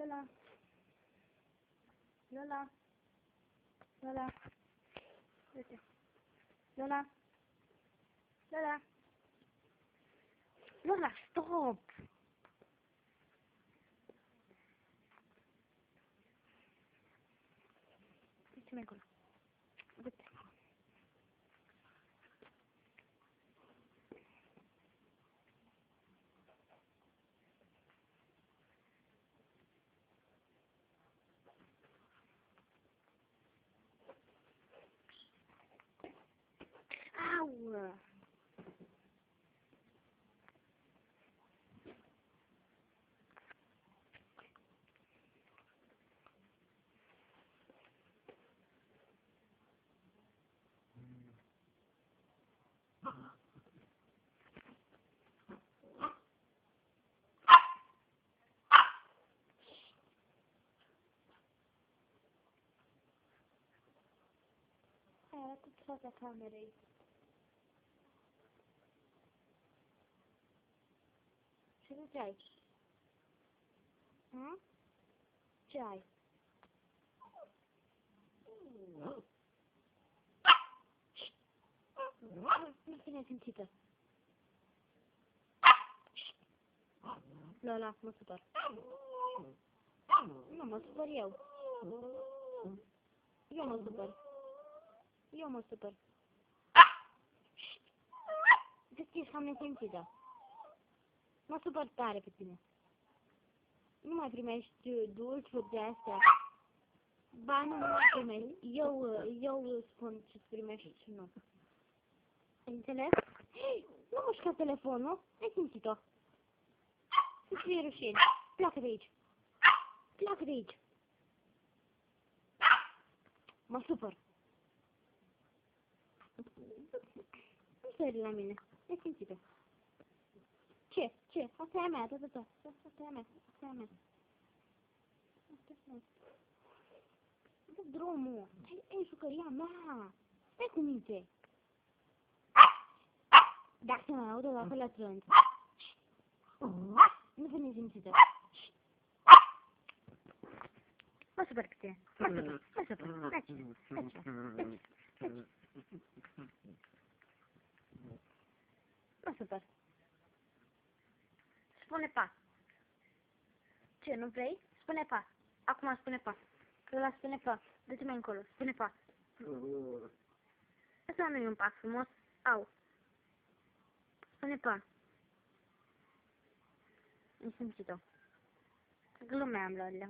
Lola. Lola. Lola. Uite. Lola. Lola. Lola, stop! Uite-mi acolo. Uite. Au! Hai, arată-ți fața camerei. Ce ai? Hă? Ce ai? Nu fi nesimțită. Lola, mă supăr. Nu, mă supăr eu. Eu mă supăr. Eu mă supăr. Să știi că am nesimțită. Mă supăr tare pe tine. Nu mai primești dulciuri de astea. Ba, nu mai primești. Eu spun ce-ți primești și nu. Înțeles? Nu mușcă telefonul. Ai simțit-o. Să-ți fie rușine. Pleacă de aici. Pleacă de aici. Mă supăr. Nu sări la mine. Ai simțit-o. Ce? Ce? Asta e a mea, Asta e a mea. Asta e a mea. Dă drumul. E jucăria mea. Stai cu minte. Dacă se mai audă la fel atunci. Nu fi nesimțită. Mă supăr pe tine. Mă supăr. Taci. Mă supăr. Spune pa. Ce, nu vrei? Spune pa. Acum spune pa. Lola, spune pa. Du-te mai încolo. Spune pa. Asta nu e un pas frumos. Au. Spune pa. Ai simțit-o. Glumeam, Lola.